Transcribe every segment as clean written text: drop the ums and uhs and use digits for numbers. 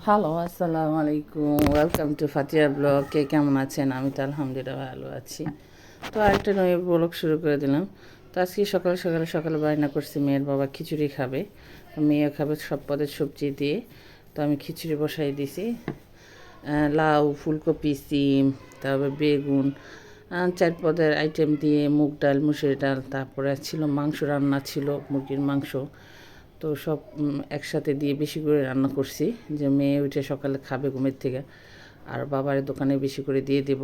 Hello, আসসালামু আলাইকুম। Welcome to Fatiya blog. কে কেমন আছেন? আমি তো আলহামদুলিল্লাহ ভালো আছি। তো আরেকটা নয় ব্লগ শুরু করে দিলাম। তো আজকে সকালে বায়না করছি মেয়ের বাবা খিচুড়ি খাবে, মেয়ে খাবে সব পদের সবজি দিয়ে। তো আমি খিচুড়ি বসাই দিছি। লাউ, ফুলকপি, সিম, তারপর বেগুন, 4 পদের আইটেম দিয়ে মুগ ডাল, মুসুরি ডাল, তারপরে ছিল মাংস রান্না ছিল, মুরগির মাংস। তো সব একসাথে দিয়ে বেশি করে রান্না করছি, যে মেয়ে উঠে সকালে খাবে ঘুমের থেকে, আর বাবার দোকানে বেশি করে দিয়ে দেব।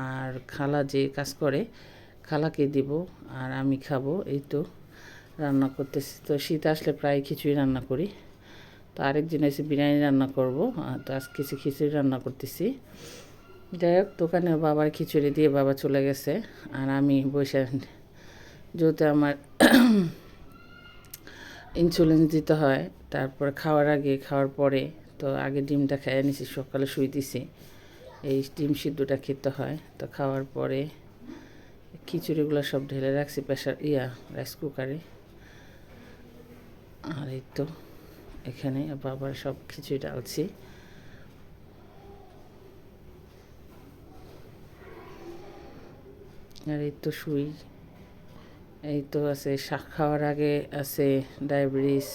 আর খালা যে কাজ করে খালাকে দিব, আর আমি খাবো। এই তো রান্না করতেছি। তো শীত আসলে প্রায় খিচুড়ি রান্না করি। তো আরেকদিন এসে বিরিয়ানি রান্না করব। তো আজকে খিচুড়ি রান্না করতেছি। যাই হোক, দোকানে বাবার খিচুড়ি দিয়ে বাবা চলে গেছে, আর আমি বসে, যেহেতু আমার ইনসুলিন দিতে হয়, তারপর খাওয়ার আগে খাওয়ার পরে। তো আগে ডিমটা খেয়ে নিছি, সকালে শুই দিছি, এই ডিম সিদ্ধটা খেতে হয়। তো খাওয়ার পরে খিচুড়িগুলো সব ঢেলে রাখছি রাইস কুকারে। আর এই তো এখানে বাবার সব খিচুড়ি ডালছি। আর এই তো শুই। এই তো আছে শাক খাওয়ার আগে আছে ডায়াবেটিস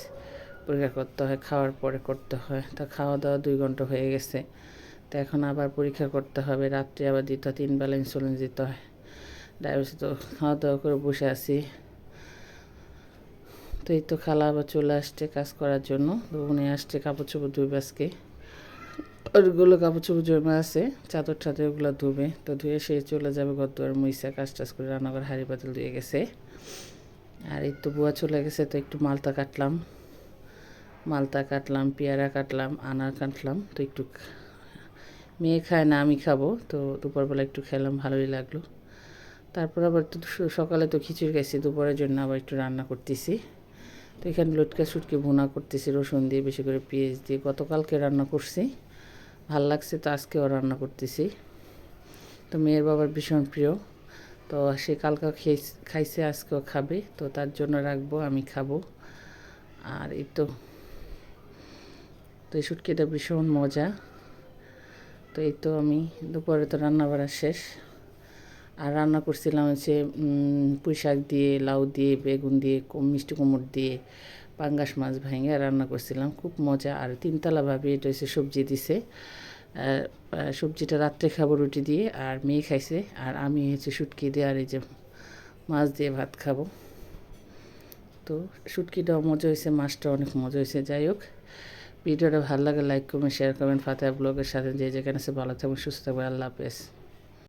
পরীক্ষা করতে হয়, খাওয়ার পরে করতে হয়। তো খাওয়া দাওয়া 2 ঘন্টা হয়ে গেছে। তো এখন আবার পরীক্ষা করতে হবে, রাত্রে আবার দিতে হয়, 3 বেলা ইনসুলিন দিতে হয়। ডায়াবেটিস তো খাওয়া দাওয়া করে বসে আছি। তো এই তো খালা আবার চলে আসছে কাজ করার জন্য। তো উনি আসছে কাপড় চোপড় ধুবে আজকে। ওইগুলো কাপড় চোপড় জমে আছে, চাদর টাদর ওগুলো ধুবে। তো ধুয়ে সে চলে যাবে ঘর দুয়ার মুইসা কাজ টাজ করে, রান্নাঘর হাঁড়ি পাতিল ধুয়ে গেছে। আর এই তো বুয়া চলে গেছে। তো একটু মালতা কাটলাম, পেয়ারা কাটলাম, আনার কাটলাম। তো একটু মেয়ে খায় না, আমি খাবো। তো দুপুরবেলা একটু খেলাম, ভালোই লাগলো। তারপর আবার তো সকালে তো খিচুড়ি খাইছি, দুপুরের জন্য আবার একটু রান্না করতেছি। তো এখানে লটকা শুটকি ভুনা করতেছি রসুন দিয়ে, বেশি করে পেঁয়াজ দিয়ে। গতকালকে রান্না করছি, ভাল লাগছে, তো আজকেও রান্না করতেছি। তো মেয়ের বাবার ভীষণ প্রিয়। তো সে কালকে খাইছে, আজকেও খাবে। তো তার জন্য রাখবো, আমি খাবো। আর এই তো এই শুটকিটা ভীষণ মজা। তো এই তো আমি দুপুরে তো রান্না বাড়া শেষ। আর রান্না করছিলাম হচ্ছে পুঁই শাক দিয়ে, লাউ দিয়ে, বেগুন দিয়ে, মিষ্টি কুমড় দিয়ে, পাঙ্গাস মাছ ভেঙে রান্না করছিলাম, খুব মজা। আর 3তলা ভাবি এটা হচ্ছে সবজি দিছে। সবজিটা রাত্রে খাবো রুটি দিয়ে, আর মেয়ে খাইছে, আর আমি হচ্ছে শুটকি দিয়ে আর এই যে মাছ দিয়ে ভাত খাবো। তো শুটকিটাও মজা হয়েছে, মাছটাও অনেক মজা হয়েছে। যাই হোক, ভিডিওটা ভালো লাগে লাইক করবেন, শেয়ার করবেন। ফাতেহা ব্লগের সাথে যে যেখানে আছে ভালো থাকবেন, সুস্থ থাকবেন। আল্লাহ হাফেজ।